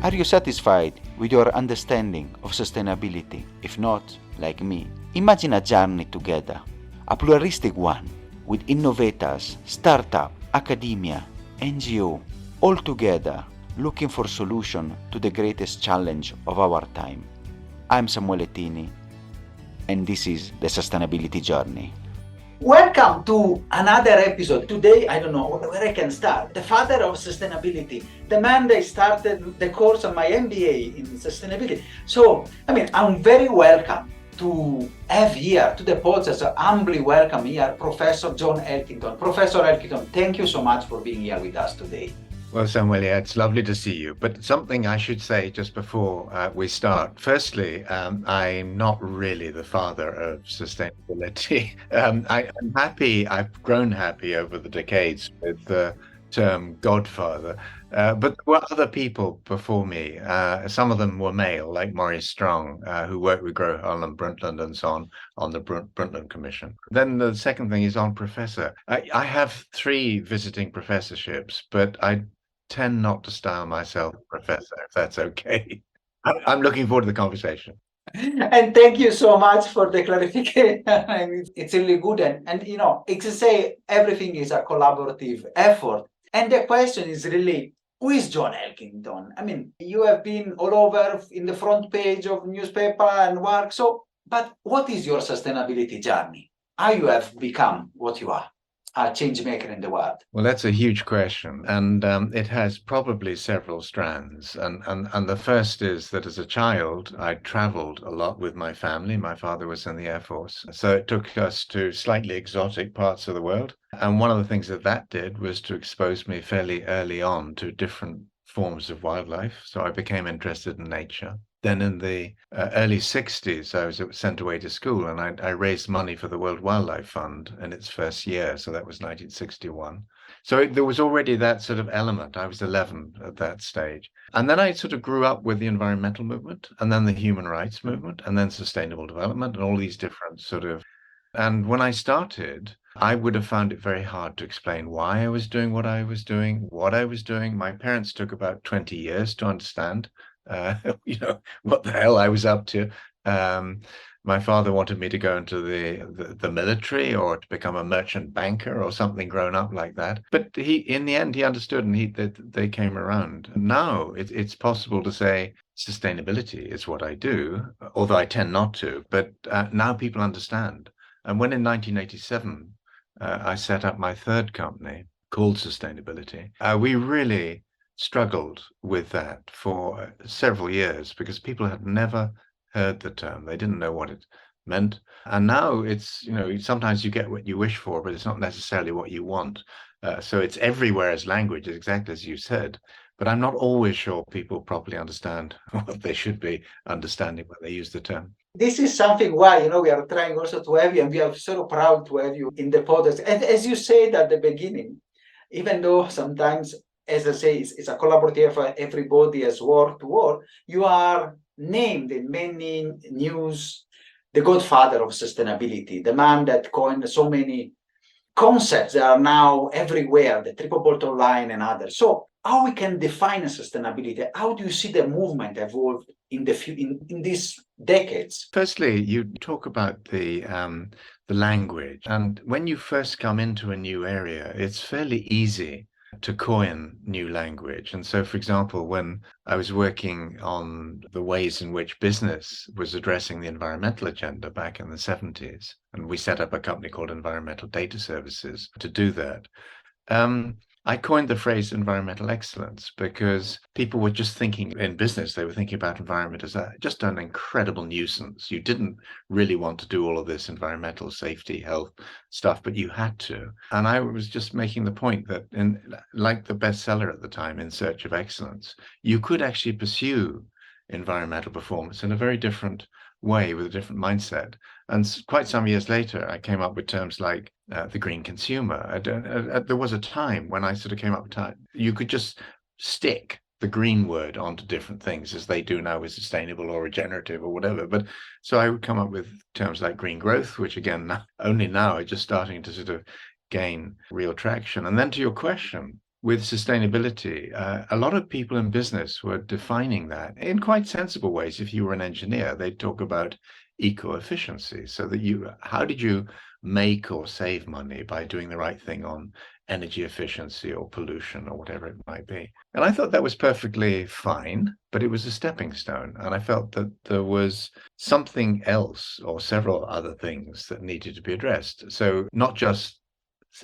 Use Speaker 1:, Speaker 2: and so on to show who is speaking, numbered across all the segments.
Speaker 1: Are you satisfied with your understanding of sustainability? If not, like me, imagine a journey together, a pluralistic one, with innovators, startup, academia, NGO, all together looking for solution to the greatest challenge of our time. I'm Samuele Tini, and this is the Sustainability Journey.
Speaker 2: Welcome to another episode. Today, I don't know where I can start. The father of sustainability, the man that started the course of my MBA in sustainability. So, I'm very welcome to have here to the podcast, humbly welcome here, Professor John Elkington. Professor Elkington, thank you so much for being here with us today.
Speaker 3: Well, Samuel, it's lovely to see you. But something I should say just before we start. Firstly, I'm not really the father of sustainability. I'm happy. I've grown happy over the decades with the term godfather. But there were other people before me. Some of them were male, like Maurice Strong, who worked with Gro Harlem Brundtland and so on the Brundtland Commission. Then the second thing is on professor. I have 3 visiting professorships, but I tend not to style myself professor, if that's okay. I'm looking forward to the conversation.
Speaker 2: And thank you so much for the clarification. It's really good. And it's to say everything is a collaborative effort. And the question is really, who is John Elkington? You have been all over in the front page of newspaper and work. But what is your sustainability journey? How you have become what you are? A change maker in the world?
Speaker 3: Well, that's a huge question, and it has probably several strands. And the first is that as a child, I traveled a lot with my family. My father was in the Air Force, so it took us to slightly exotic parts of the world. And one of the things that did was to expose me fairly early on to different forms of wildlife. So I became interested in nature. Then in the early 60s, I was sent away to school, and I raised money for the World Wildlife Fund in its first year. So that was 1961. So there was already that sort of element. I was 11 at that stage. And then I sort of grew up with the environmental movement, and then the human rights movement, and then sustainable development, and all these different And when I started, I would have found it very hard to explain why I was doing what I was doing, what I was doing. My parents took about 20 years to understand what the hell I was up to. My father wanted me to go into the military or to become a merchant banker or something grown up like that. But in the end, he understood, and they came around. Now it's possible to say sustainability is what I do, although I tend not to. But now people understand. And when in 1987, I set up my third company called Sustainability, we really struggled with that for several years because people had never heard the term. They didn't know what it meant. And now it's, sometimes you get what you wish for, but it's not necessarily what you want. So it's everywhere as language, exactly as you said. But I'm not always sure people properly understand what they should be understanding when they use the term.
Speaker 2: This is something why, we are trying also to have you, and we are so proud to have you in the podcast. And as you said at the beginning, even though sometimes, as I say, it's a collaborative effort, everybody has worked to work, you are named in many news, the godfather of sustainability, the man that coined so many concepts that are now everywhere, the triple bottom line and others. So how we can define sustainability? How do you see the movement evolve in these decades?
Speaker 3: Firstly, you talk about the language, and when you first come into a new area, it's fairly easy to coin new language. And so, for example, when I was working on the ways in which business was addressing the environmental agenda back in the 70s, and we set up a company called Environmental Data Services to do that, I coined the phrase environmental excellence because people were just thinking in business, they were thinking about environment as just an incredible nuisance. You didn't really want to do all of this environmental safety, health stuff, but you had to. And I was just making the point that like the bestseller at the time, In Search of Excellence, you could actually pursue environmental performance in a very different way with a different mindset. And quite some years later, I came up with terms like the green consumer. There was a time when I sort of came up with time, you could just stick the green word onto different things as they do now with sustainable or regenerative or whatever. But so I would come up with terms like green growth, which again, only now are just starting to sort of gain real traction. And then to your question, with sustainability, a lot of people in business were defining that in quite sensible ways. If you were an engineer, they'd talk about eco-efficiency, so that how did you make or save money by doing the right thing on energy efficiency or pollution or whatever it might be. And I thought that was perfectly fine, but it was a stepping stone. And I felt that there was something else or several other things that needed to be addressed. So not just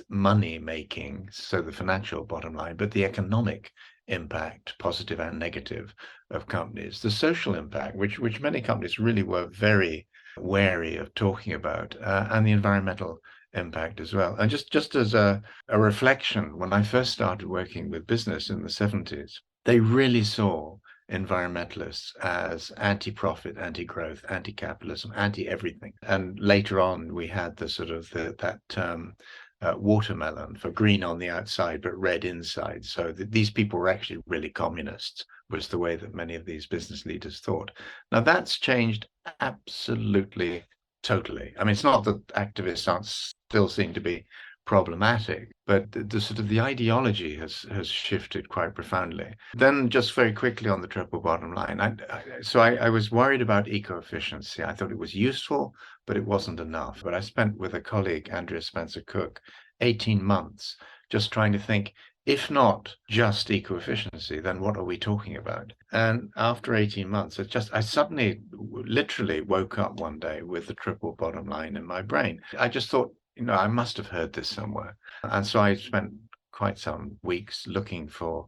Speaker 3: money making, so the financial bottom line, but the economic impact, positive and negative, of companies, the social impact, which many companies really were very wary of talking about, and the environmental impact as well. And just as a reflection, when I first started working with business in the 70s, they really saw environmentalists as anti-profit, anti-growth, anti-capitalism, anti-everything. And later on, we had the sort of that term watermelon, for green on the outside but red inside. So these people were actually really communists, was the way that many of these business leaders thought. Now that's changed absolutely, totally. I mean, it's not that activists aren't still seem to be problematic, but the sort of the ideology has shifted quite profoundly. Then just very quickly on the triple bottom line, I was worried about eco-efficiency. I thought it was useful, but it wasn't enough. But I spent with a colleague, Andrea Spencer-Cook, 18 months just trying to think, if not just eco-efficiency, then what are we talking about? And after 18 months, I suddenly literally woke up one day with the triple bottom line in my brain. I just thought, I must have heard this somewhere. And so I spent quite some weeks looking for,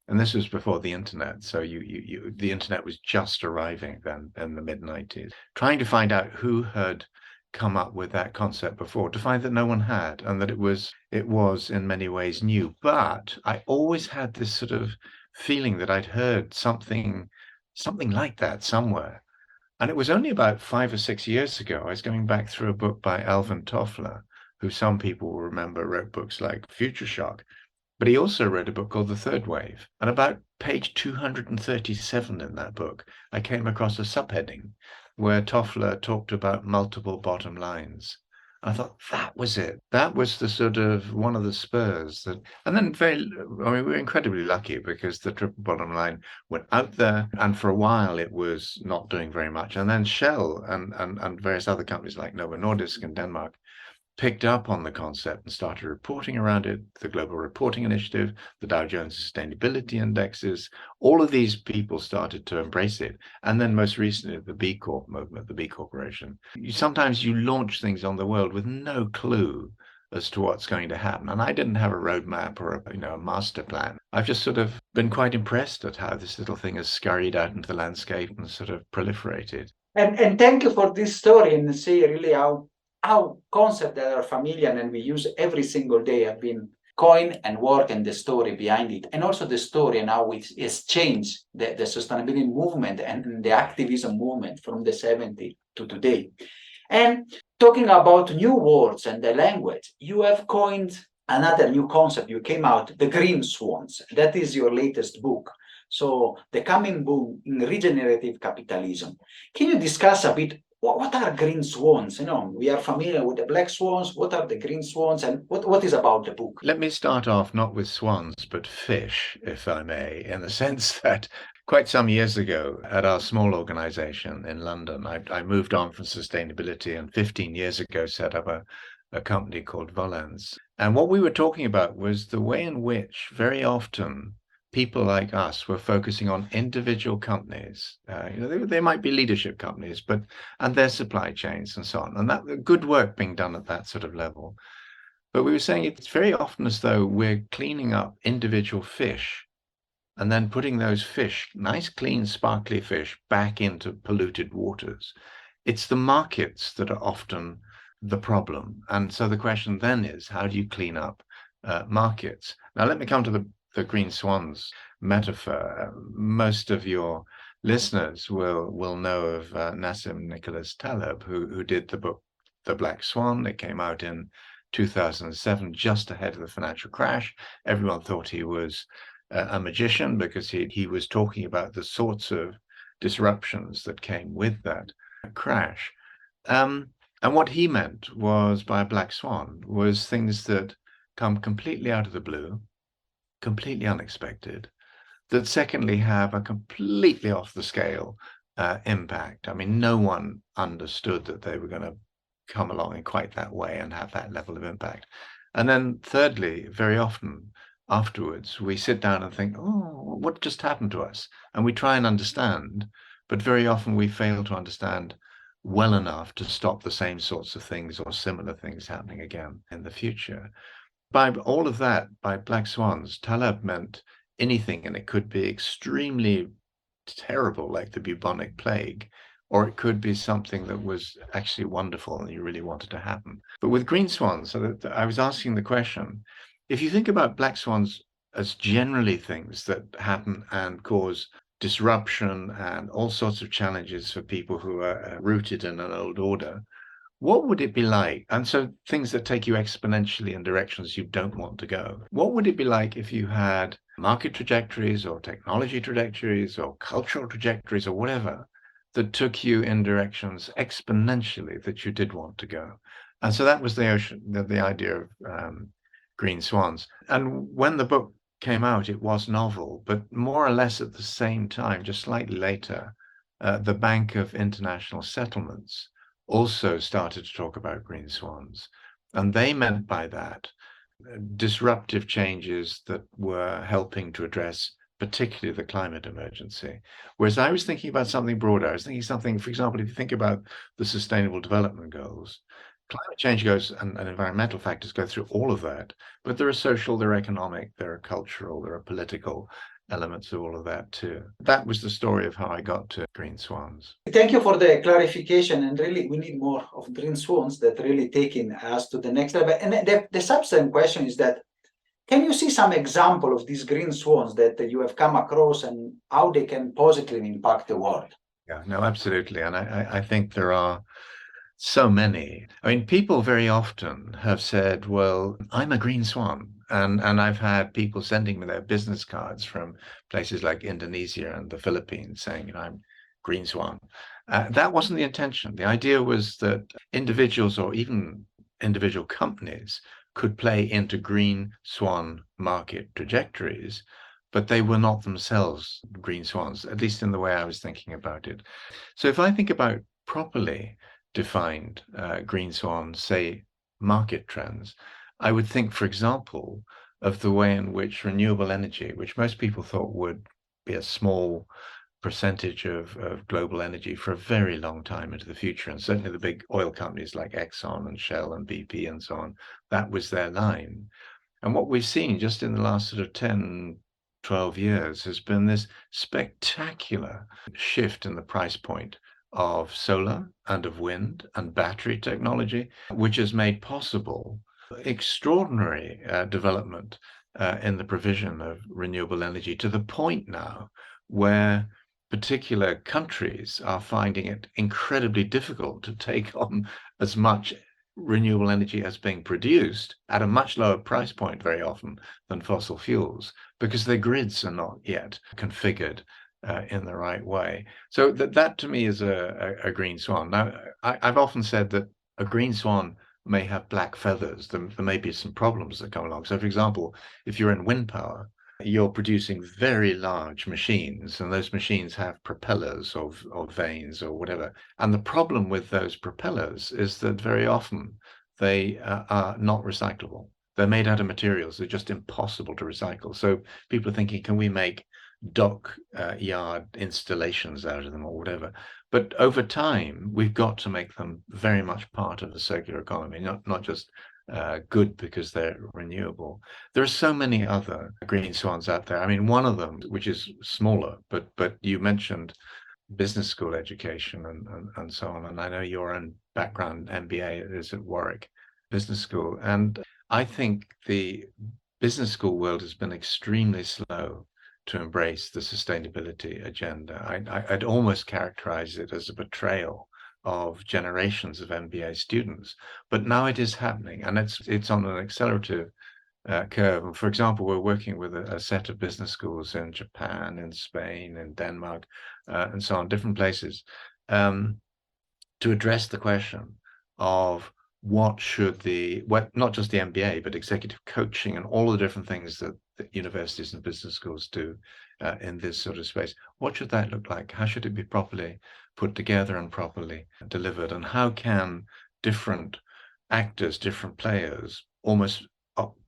Speaker 3: and this was before the internet. So the internet was just arriving then in the mid-90s, trying to find out who had come up with that concept before, to find that no one had, and that it was in many ways new. But I always had this sort of feeling that I'd heard something like that somewhere. And it was only about 5 or 6 years ago, I was going back through a book by Alvin Toffler, who some people will remember wrote books like Future Shock, but he also wrote a book called The Third Wave. And about page 237 in that book, I came across a subheading where Toffler talked about multiple bottom lines. I thought that was it. That was the sort of one of the spurs that, and then we were incredibly lucky because the triple bottom line went out there, and for a while it was not doing very much. And then Shell and various other companies like Novo Nordisk in Denmark picked up on the concept and started reporting around it. The Global Reporting Initiative, the Dow Jones Sustainability Indexes, all of these people started to embrace it. And then most recently, the B Corp movement, the B Corporation. Sometimes you launch things on the world with no clue as to what's going to happen. And I didn't have a roadmap or a master plan. I've just sort of been quite impressed at how this little thing has scurried out into the landscape and sort of proliferated.
Speaker 2: And thank you for this story, and see really how concepts that are familiar and we use every single day have been coined and work, and the story behind it, and also the story and how it has changed the sustainability movement and the activism movement from the 70s to today. And talking about new words and the language, you have coined another new concept. You came out, the green swans. That is your latest book. So the coming boom in regenerative capitalism. Can you discuss a bit what are green swans? We are familiar with the black swans. What are the green swans, and what is about the book?
Speaker 3: Let me start off not with swans, but fish, if I may, in the sense that quite some years ago at our small organization in London, I moved on from sustainability, and 15 years ago set up a company called Volans. And what we were talking about was the way in which very often people like us were focusing on individual companies. They might be leadership companies, and their supply chains and so on, and that good work being done at that sort of level. But we were saying it's very often as though we're cleaning up individual fish and then putting those fish, nice, clean, sparkly fish, back into polluted waters. It's the markets that are often the problem. And so the question then is, how do you clean up markets? Now, let me come to the green swans metaphor. Most of your listeners will know of Nassim Nicholas Taleb, who did the book The Black Swan. It came out in 2007, just ahead of the financial crash. Everyone thought he was a magician because he was talking about the sorts of disruptions that came with that crash. And what he meant was, by a black swan, was things that come completely out of the blue, completely unexpected, that secondly have a completely off the scale impact. I mean, no one understood that they were going to come along in quite that way and have that level of impact. And then thirdly, very often afterwards, we sit down and think, oh, what just happened to us? And we try and understand, but very often we fail to understand well enough to stop the same sorts of things or similar things happening again in the future. By all of that, by black swans, Taleb meant anything, and it could be extremely terrible, like the bubonic plague, or it could be something that was actually wonderful and you really wanted to happen. But with green swans, so that I was asking the question, if you think about black swans as generally things that happen and cause disruption and all sorts of challenges for people who are rooted in an old order, what would it be like? And so things that take you exponentially in directions you don't want to go. What would it be like if you had market trajectories or technology trajectories or cultural trajectories or whatever that took you in directions exponentially that you did want to go? And so that was the idea of green swans. And when the book came out, it was novel, but more or less at the same time, just slightly later, the Bank of International Settlements also started to talk about green swans. And they meant by that disruptive changes that were helping to address particularly the climate emergency. Whereas I was thinking about something broader. I was thinking something, for example, if you think about the Sustainable Development Goals, climate change goes and environmental factors go through all of that, but there are social, there are economic, there are cultural, there are political elements of all of that too. That was the story of how I got to green swans.
Speaker 2: Thank you for the clarification. And really, we need more of green swans that really taking us to the next level. And the subsequent question is that, can you see some example of these green swans that you have come across and how they can positively impact the world?
Speaker 3: Yeah, no, absolutely. And I think there are so many. I mean, people very often have said, well, I'm a green swan. And I've had people sending me their business cards from places like Indonesia and the Philippines saying, I'm green swan. That wasn't the intention. The idea was that individuals or even individual companies could play into green swan market trajectories, but they were not themselves green swans, at least in the way I was thinking about it. So if I think about properly defined green swans, say market trends, I would think, for example, of the way in which renewable energy, which most people thought would be a small percentage of global energy for a very long time into the future, and certainly the big oil companies like Exxon and Shell and BP and so on, that was their line. And what we've seen just in the last sort of 10, 12 years has been this spectacular shift in the price point of solar and of wind and battery technology, which has made possible extraordinary development in the provision of renewable energy, to the point now where particular countries are finding it incredibly difficult to take on as much renewable energy as being produced at a much lower price point very often than fossil fuels, because their grids are not yet configured in the right way. So that to me is a green swan. Now, I've often said that a green swan may have black feathers. There may be some problems that come along. So, for example, if you're in wind power, you're producing very large machines, and those machines have propellers or vanes or whatever. And the problem with those propellers is that very often they are not recyclable. They're made out of materials that are just impossible to recycle. So people are thinking, can we make dock yard installations out of them or whatever? But over time, we've got to make them very much part of the circular economy, not just good because they're renewable. There are so many other green swans out there. I mean, one of them, which is smaller, but you mentioned business school education and so on. And I know your own background, MBA, is at Warwick Business School. And I think the business school world has been extremely slow to embrace the sustainability agenda. I'd almost characterize it as a betrayal of generations of MBA students, but now it is happening, and it's on an accelerative curve. And for example, we're working with a set of business schools in Japan, in Spain, in Denmark, and so on, different places, to address the question of what should not just the MBA, but executive coaching and all the different things that universities and business schools do in this sort of space. What should that look like? How should it be properly put together and properly delivered? And how can different actors, different players almost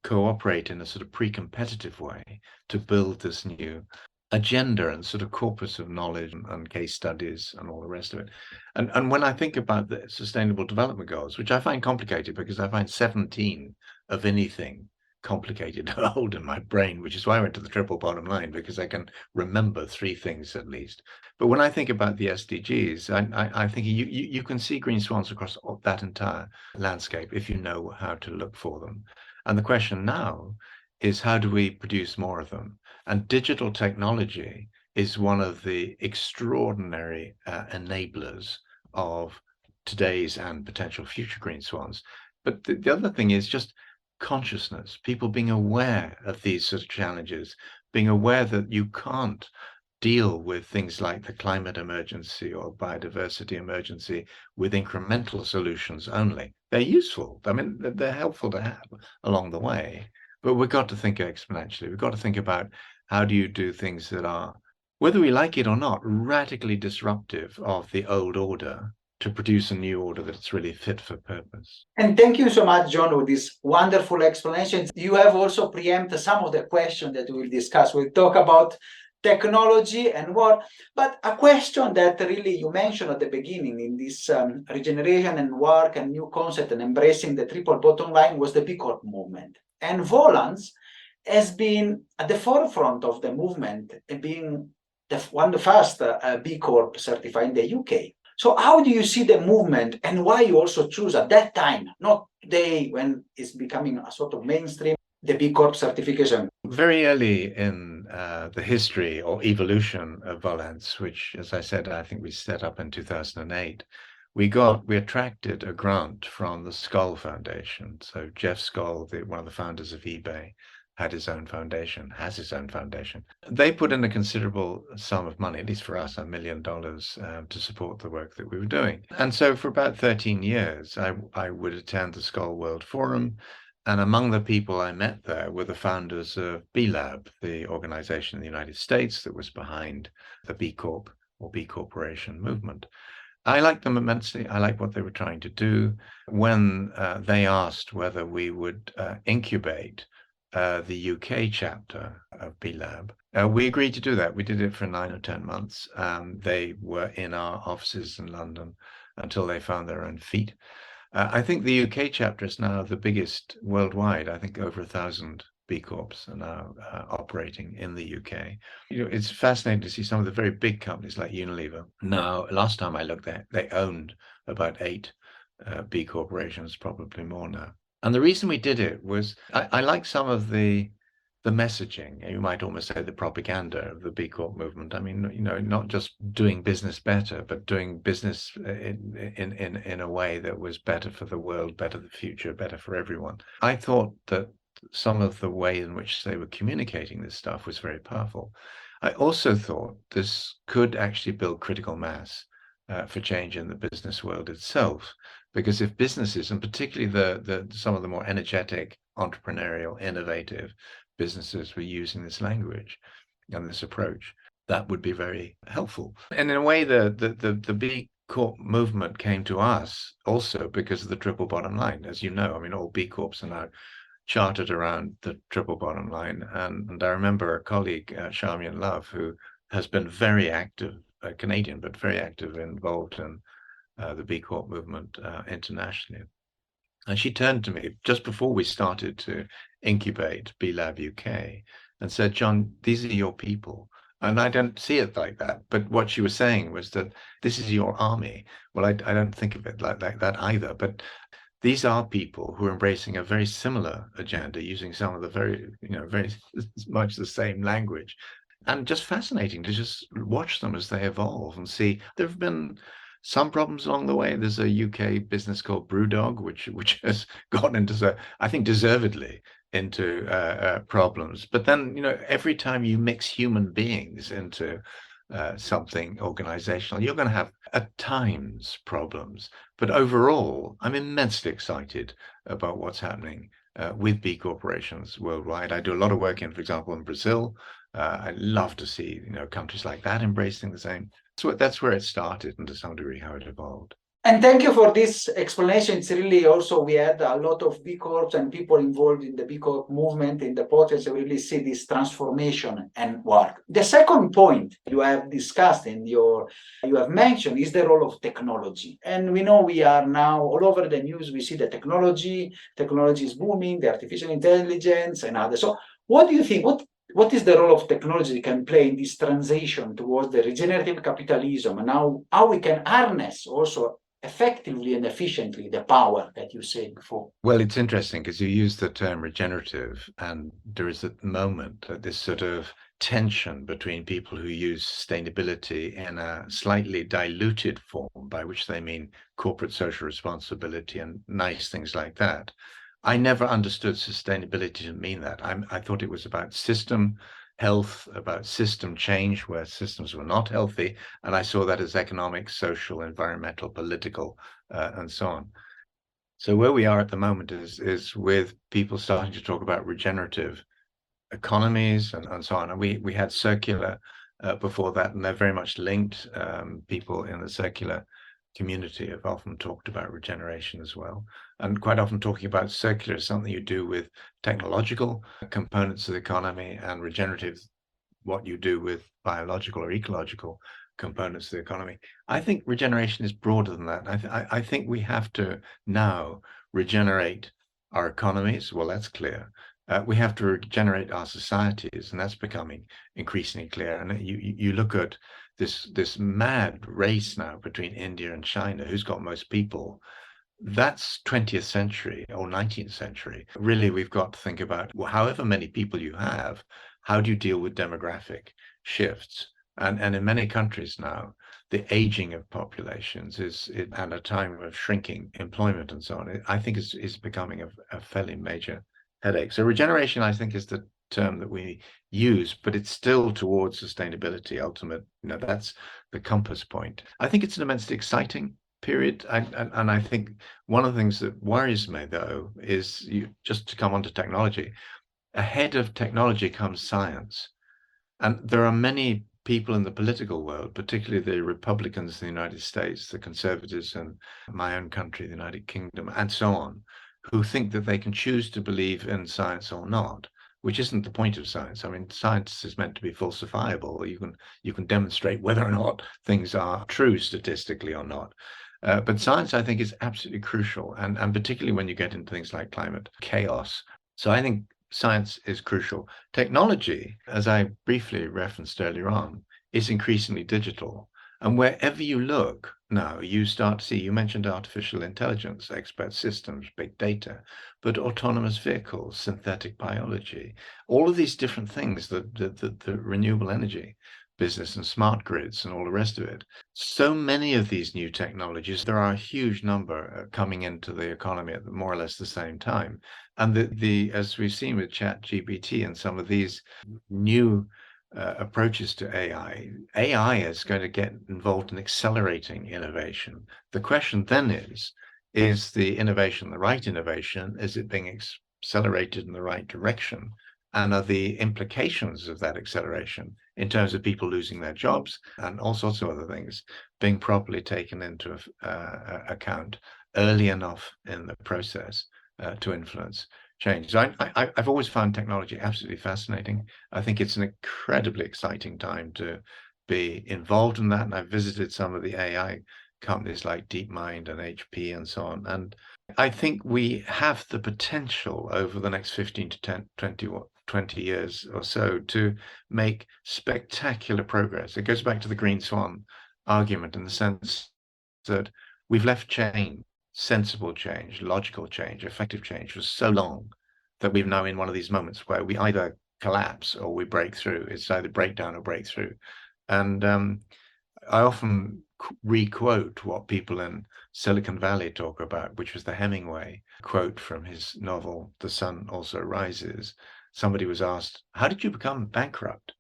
Speaker 3: cooperate in a sort of pre-competitive way to build this new agenda and sort of corpus of knowledge and case studies and all the rest of it. And when I think about the Sustainable Development Goals, which I find complicated because I find 17 of anything complicated to hold in my brain, which is why I went to the triple bottom line, because I can remember 3 things at least. But when I think about the SDGs, I think you can see green swans across that entire landscape if you know how to look for them. And the question now is, how do we produce more of them? And digital technology is one of the extraordinary enablers of today's and potential future green swans. But the other thing is just consciousness, people being aware of these sort of challenges, being aware that you can't deal with things like the climate emergency or biodiversity emergency with incremental solutions only. They're useful. I mean, they're helpful to have along the way, but we've got to think exponentially. We've got to think about how do you do things that are, whether we like it or not, radically disruptive of the old order to produce a new order that's really fit for purpose.
Speaker 2: And thank you so much, John, with this wonderful explanation. You have also preempted some of the questions that we'll discuss. We'll talk about technology and war, but a question that really you mentioned at the beginning in this regeneration and work and new concept and embracing the triple bottom line was the B Corp movement. And Volans has been at the forefront of the movement, being one of the first B Corp certified in the UK. So how do you see the movement, and why you also choose at that time, not today when it's becoming a sort of mainstream, the B Corp certification?
Speaker 3: Very early in the history or evolution of Volans, which, as I said, I think we set up in 2008, we attracted a grant from the Skoll Foundation. So Jeff Skoll, one of the founders of eBay, has his own foundation. They put in a considerable sum of money, at least for us, $1 million, to support the work that we were doing. And so for about 13 years, I would attend the Skoll World Forum. And among the people I met there were the founders of B Lab, the organization in the United States that was behind the B Corp or B Corporation movement. I liked them immensely. I liked what they were trying to do. When they asked whether we would incubate the UK chapter of B Lab, we agreed to do that. We did it for 9 or 10 months. They were in our offices in London until they found their own feet. I think the UK chapter is now the biggest worldwide. I think over 1,000 B Corps are now operating in the UK. You know, it's fascinating to see some of the very big companies like Unilever. Now, last time I looked at, they owned about 8 B corporations, probably more now. And the reason we did it was I like some of the messaging, you might almost say the propaganda of the B Corp movement. I mean, you know, not just doing business better, but doing business in a way that was better for the world, better for the future, better for everyone. I thought that some of the way in which they were communicating this stuff was very powerful. I also thought this could actually build critical mass for change in the business world itself, because if businesses, and particularly some of the more energetic, entrepreneurial, innovative businesses were using this language and this approach, that would be very helpful. And in a way, the B Corp movement came to us also because of the triple bottom line. As you know, I mean, all B Corps are now chartered around the triple bottom line. And I remember a colleague, Charmian Love, who has been very active, Canadian, but very active, involved in the B Corp movement internationally. And she turned to me just before we started to incubate B Lab UK and said, "John, these are your people." And I don't see it like that. But what she was saying was that this is your army. Well, I don't think of it like that either. But these are people who are embracing a very similar agenda, using some of the very much the same language. And just fascinating to just watch them as they evolve and see. There have been some problems along the way. There's a UK business called Brewdog, which has gotten into, I think deservedly, into problems. But then, you know, every time you mix human beings into something organizational. You're going to have at times problems, but overall, I'm immensely excited about what's happening with B corporations worldwide. I do a lot of work in, for example, in Brazil. I love to see countries like that embracing the same. So that's where it started, and to some degree how it evolved.
Speaker 2: And thank you for this explanation. It's really also, we had a lot of B Corps and people involved in the B Corp movement in the podcast. We really see this transformation and work. The second point you have discussed and you have mentioned is the role of technology. And we know we are now all over the news. We see the technology is booming, the artificial intelligence and others. So what do you think? What is the role of technology can play in this transition towards the regenerative capitalism, and how we can harness also effectively and efficiently the power that you said before?
Speaker 3: Well, it's interesting because you use the term regenerative, and there is at the moment this sort of tension between people who use sustainability in a slightly diluted form, by which they mean corporate social responsibility and nice things like that. I never understood sustainability to mean that. I thought it was about system health, about system change where systems were not healthy. And I saw that as economic, social, environmental, political, and so on. So where we are at the moment is with people starting to talk about regenerative economies and so on. And we had circular before that, and they're very much linked. People in the circular community have often talked about regeneration as well, and quite often talking about circular as something you do with technological components of the economy, and regenerative what you do with biological or ecological components of the economy. I think regeneration is broader than that. I think we have to now regenerate our economies. Well, that's clear. We have to regenerate our societies, and that's becoming increasingly clear. And you look at this mad race now between India and China, who's got most people. That's 20th century or 19th century. Really, we've got to think about, well, however many people you have, how do you deal with demographic shifts? And in many countries now, the aging of populations and a time of shrinking employment and so on, I think is becoming a fairly major headache. So regeneration, I think, is the term that we use, but it's still towards sustainability. Ultimate, that's the compass point. I think it's an immensely exciting period, and I think one of the things that worries me, though, is just to come on to technology. Ahead of technology comes science, and there are many people in the political world, particularly the Republicans in the United States, the conservatives in my own country, the United Kingdom, and so on, who think that they can choose to believe in science or not, which isn't the point of science. I mean, science is meant to be falsifiable. You can demonstrate whether or not things are true statistically or not. But science, I think, is absolutely crucial, and particularly when you get into things like climate chaos. So I think science is crucial. Technology, as I briefly referenced earlier on, is increasingly digital. And wherever you look now, you start to see, you mentioned artificial intelligence, expert systems, big data, but autonomous vehicles, synthetic biology, all of these different things, the renewable energy business and smart grids and all the rest of it. So many of these new technologies, there are a huge number coming into the economy at more or less the same time. And as we've seen with ChatGPT and some of these new approaches to AI is going to get involved in accelerating innovation. The question then is the innovation the right innovation? Is it being accelerated in the right direction? And are the implications of that acceleration in terms of people losing their jobs and all sorts of other things being properly taken into account early enough in the process to influence change? So I've always found technology absolutely fascinating. I think it's an incredibly exciting time to be involved in that. And I've visited some of the AI companies like DeepMind and HP and so on. And I think we have the potential over the next 15 to 20 years or so to make spectacular progress. It goes back to the green swan argument in the sense that we've left change, sensible change, logical change, effective change for so long that we're now in one of these moments where we either collapse or we break through. It's either breakdown or breakthrough. And I often re-quote what people in Silicon Valley talk about, which was the Hemingway quote from his novel, The Sun Also Rises. Somebody was asked, how did you become bankrupt?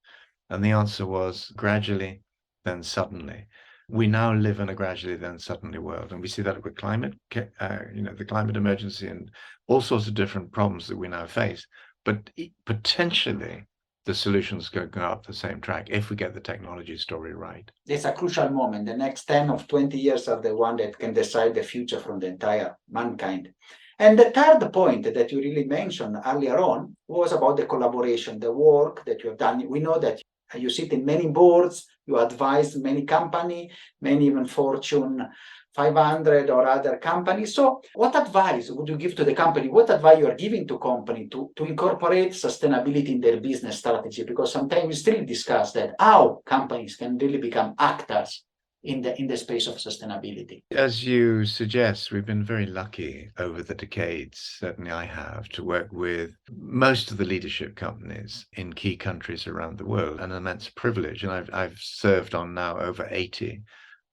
Speaker 3: And the answer was, gradually then suddenly. We now live in a gradually then suddenly world, and we see that with climate, the climate emergency and all sorts of different problems that we now face. But potentially, the solutions go up the same track if we get the technology story right.
Speaker 2: It's a crucial moment. The next 10 or 20 years are the one that can decide the future from the entire mankind. And the third point that you really mentioned earlier on was about the collaboration, the work that you have done. We know that you sit in many boards, you advise many companies, many even Fortune 500 or other companies. So what advice would you give to the company? What advice you are giving to company to incorporate sustainability in their business strategy? Because sometimes we still discuss that how companies can really become actors in the space of sustainability.
Speaker 3: As you suggest, we've been very lucky over the decades, certainly I have, to work with most of the leadership companies in key countries around the world, an immense privilege. And I've served on now over 80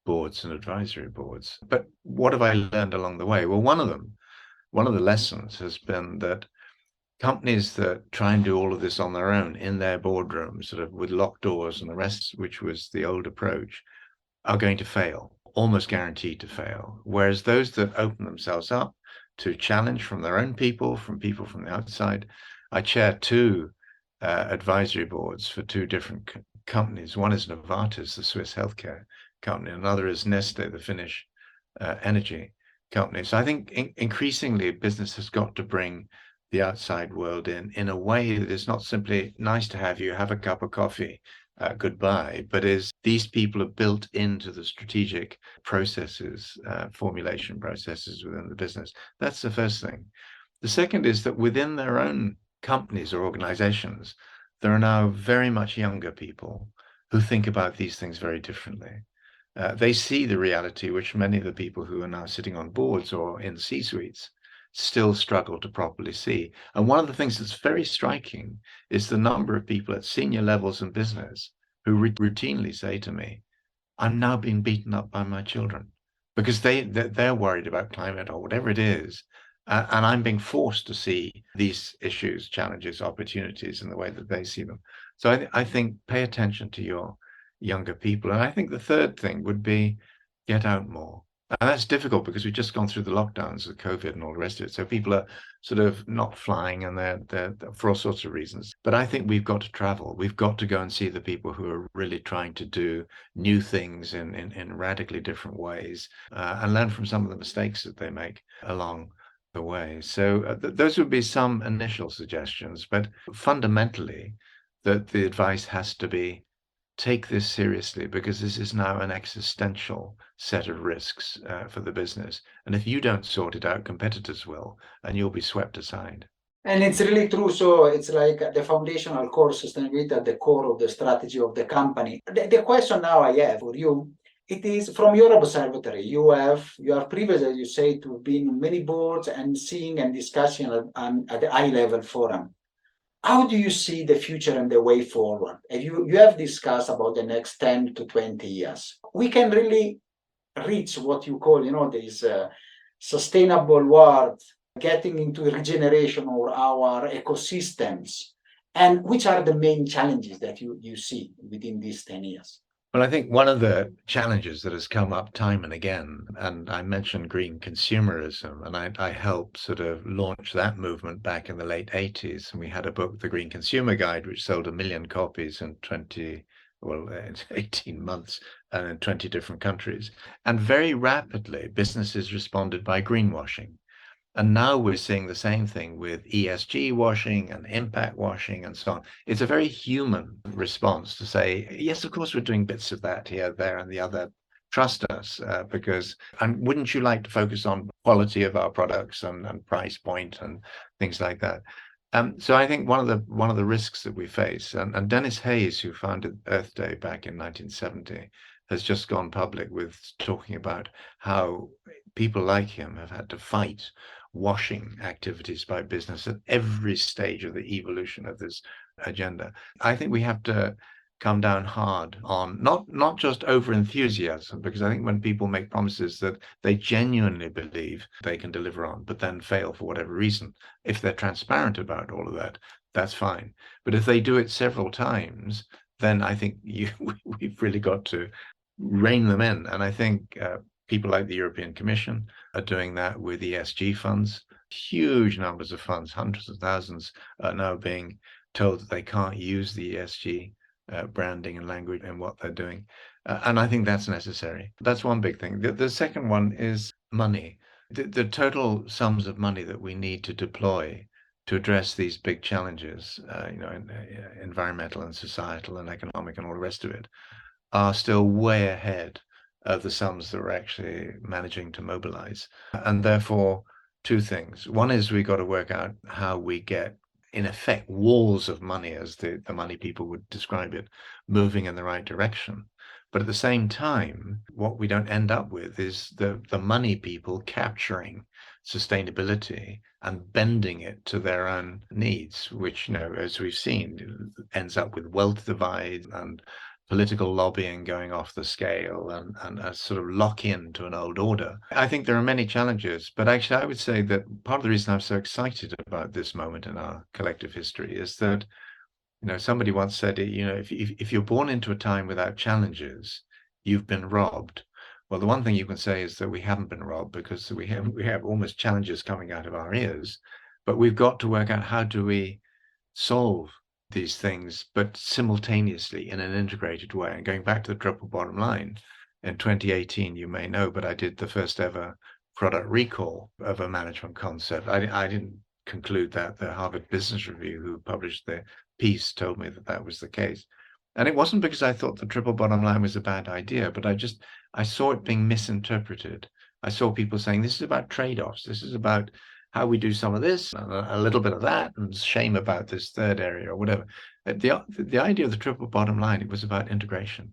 Speaker 3: boards and advisory boards. But what have I learned along the way? Well, one of the lessons has been that companies that try and do all of this on their own in their boardrooms, sort of with locked doors and the rest, which was the old approach, are going to fail, almost guaranteed to fail. Whereas those that open themselves up to challenge from their own people from the outside. I chair two advisory boards for two different companies. One is Novartis, the Swiss healthcare company. Another is Neste, the Finnish energy company. So I think increasingly business has got to bring the outside world in a way that is not simply nice to have you have a cup of coffee, goodbye, but is these people are built into the strategic processes, formulation processes within the business. That's the first thing. The second is that within their own companies or organizations, there are now very much younger people who think about these things very differently. They see the reality which many of the people who are now sitting on boards or in C-suites still struggle to properly see. And one of the things that's very striking is the number of people at senior levels in business who routinely say to me, I'm now being beaten up by my children because they're worried about climate or whatever it is. And I'm being forced to see these issues, challenges, opportunities in the way that they see them. So I think pay attention to your younger people. And I think the third thing would be get out more. And that's difficult because we've just gone through the lockdowns of COVID and all the rest of it. So people are sort of not flying and they're for all sorts of reasons. But I think we've got to travel. We've got to go and see the people who are really trying to do new things in radically different ways and learn from some of the mistakes that they make along the way. So those would be some initial suggestions. But fundamentally, the advice has to be, take this seriously because this is now an existential set of risks for the business. And if you don't sort it out, competitors will, and you'll be swept aside.
Speaker 2: And it's really true. So it's like the foundational core sustainability at the core of the strategy of the company. The question now I have for you, it is from your observatory. You have previous, as you say, to been in many boards and seeing and discussing at the high level forum. How do you see the future and the way forward? And you have discussed about the next 10 to 20 years. We can really reach what you call, this sustainable world, getting into regeneration of our ecosystems. And which are the main challenges that you see within these 10 years?
Speaker 3: Well, I think one of the challenges that has come up time and again, and I mentioned green consumerism, and I helped sort of launch that movement back in the late 80s. And we had a book, The Green Consumer Guide, which sold 1 million copies in 18 months and in 20 different countries. And very rapidly, businesses responded by greenwashing. And now we're seeing the same thing with ESG washing and impact washing and so on. It's a very human response to say, yes, of course, we're doing bits of that here, there, and the other. Trust us, because wouldn't you like to focus on quality of our products and price point and things like that? So I think one of the risks that we face, and Dennis Hayes, who founded Earth Day back in 1970, has just gone public with talking about how people like him have had to fight washing activities by business at every stage of the evolution of this agenda. I think we have to come down hard on not just over enthusiasm, because I think when people make promises that they genuinely believe they can deliver on, but then fail for whatever reason, if they're transparent about all of that, that's fine. But if they do it several times, then I think we've really got to rein them in. And I think people like the European Commission are doing that with ESG funds. Huge numbers of funds, hundreds of thousands, are now being told that they can't use the ESG branding and language in what they're doing. And I think that's necessary. That's one big thing. The second one is money. The total sums of money that we need to deploy to address these big challenges, environmental and societal and economic and all the rest of it, are still way ahead of the sums that we're actually managing to mobilize. And therefore, two things. One is we got to work out how we get, in effect, walls of money, as the money people would describe it, moving in the right direction. But at the same time, what we don't end up with is the money people capturing sustainability and bending it to their own needs, which, as we've seen, ends up with wealth divide and political lobbying going off the scale and a sort of lock in to an old order. I think there are many challenges, but actually I would say that part of the reason I'm so excited about this moment in our collective history is that, somebody once said, if you're born into a time without challenges, you've been robbed. Well, the one thing you can say is that we haven't been robbed, because we have almost challenges coming out of our ears, but we've got to work out how do we solve these things, but simultaneously in an integrated way. And going back to the triple bottom line, in 2018, you may know, but I did the first ever product recall of a management concept. I didn't conclude that. The Harvard Business Review, who published the piece, told me that that was the case. And it wasn't because I thought the triple bottom line was a bad idea, but I saw it being misinterpreted. I saw people saying, this is about trade-offs. This is about how we do some of this, and a little bit of that, and shame about this third area or whatever. The idea of the triple bottom line, it was about integration.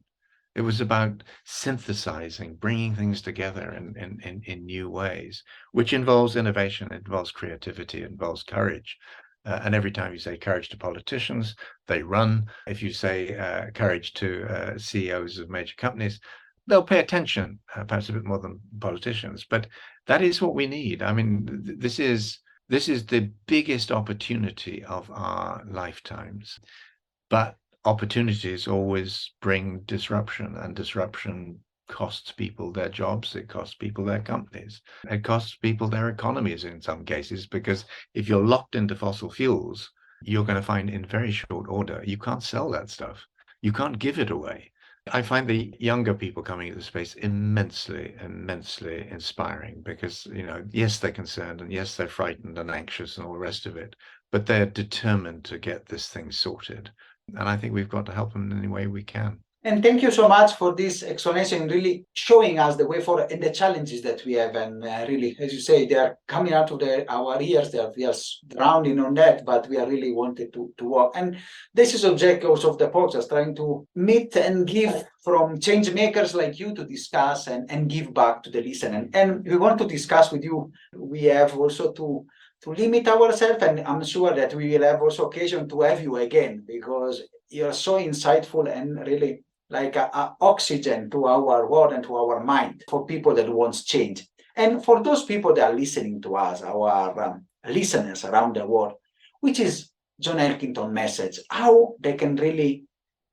Speaker 3: It was about synthesizing, bringing things together in new ways, which involves innovation, it involves creativity, it involves courage. And every time you say courage to politicians, they run. If you say courage to CEOs of major companies, they'll pay attention, perhaps a bit more than politicians. But that is what we need. I mean, this is the biggest opportunity of our lifetimes. But opportunities always bring disruption, and disruption costs people their jobs, it costs people their companies, it costs people their economies in some cases, because if you're locked into fossil fuels, you're going to find in very short order, you can't sell that stuff. You can't give it away. I find the younger people coming into the space immensely inspiring, because, yes, they're concerned, and yes, they're frightened and anxious and all the rest of it, but they're determined to get this thing sorted. And I think we've got to help them in any way we can.
Speaker 2: And thank you so much for this explanation, really showing us the way forward and the challenges that we have. And really, as you say, they are coming out of our ears, we are drowning on that, but we are really wanted to work. And this is objective also of the podcast, trying to meet and give from change makers like you to discuss and give back to the listener. And we want to discuss with you. We have also to limit ourselves, and I'm sure that we will have also occasion to have you again, because you're so insightful and really like a oxygen to our world and to our mind for people that wants change. And for those people that are listening to us, our listeners around the world, which is John Elkington message, how they can really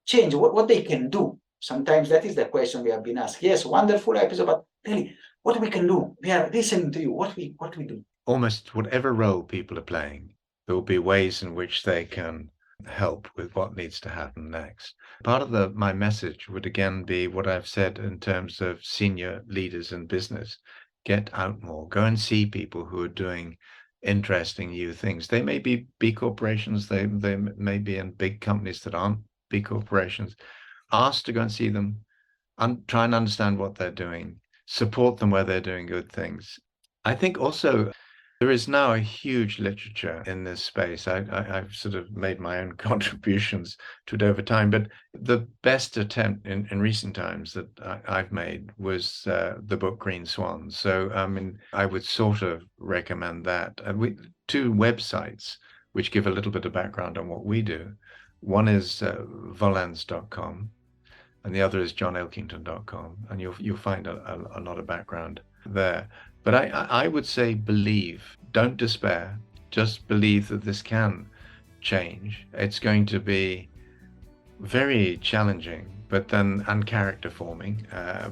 Speaker 2: change, what they can do. Sometimes that is the question we have been asked. Yes, wonderful episode, but really, what we can do? We are listening to you. What we do?
Speaker 3: Almost whatever role people are playing, there will be ways in which they can help with what needs to happen next. Part of my message would again be what I've said in terms of senior leaders in business. Get out more. Go and see people who are doing interesting new things. They may be B corporations. They may be in big companies that aren't B corporations. Ask to go and see them and try and understand what they're doing. Support them where they're doing good things. I think also there is now a huge literature in this space. I've sort of made my own contributions to it over time, but the best attempt in recent times that I've made was the book Green Swans. So, I would sort of recommend that. Two websites which give a little bit of background on what we do. One is Volans.com, and the other is johnelkington.com, and you'll find a lot of background there. But I would say believe, don't despair, just believe that this can change. It's going to be very challenging, but then and character forming.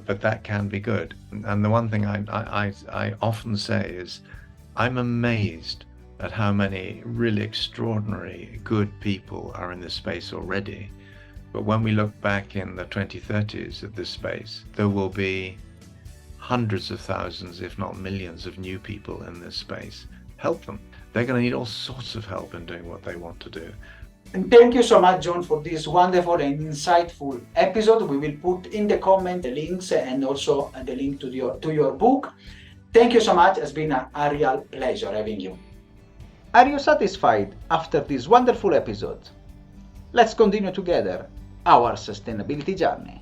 Speaker 3: But that can be good. And the one thing I often say is, I'm amazed at how many really extraordinary good people are in this space already. But when we look back in the 2030s at this space, there will be hundreds of thousands, if not millions, of new people in this space. Help them. They're going to need all sorts of help in doing what they want to do.
Speaker 2: And thank you so much, John, for this wonderful and insightful episode. We will put in the comment the links and also the link to your book. Thank you so much. It's been a real pleasure having you. Are you satisfied after this wonderful episode? Let's continue together our sustainability journey.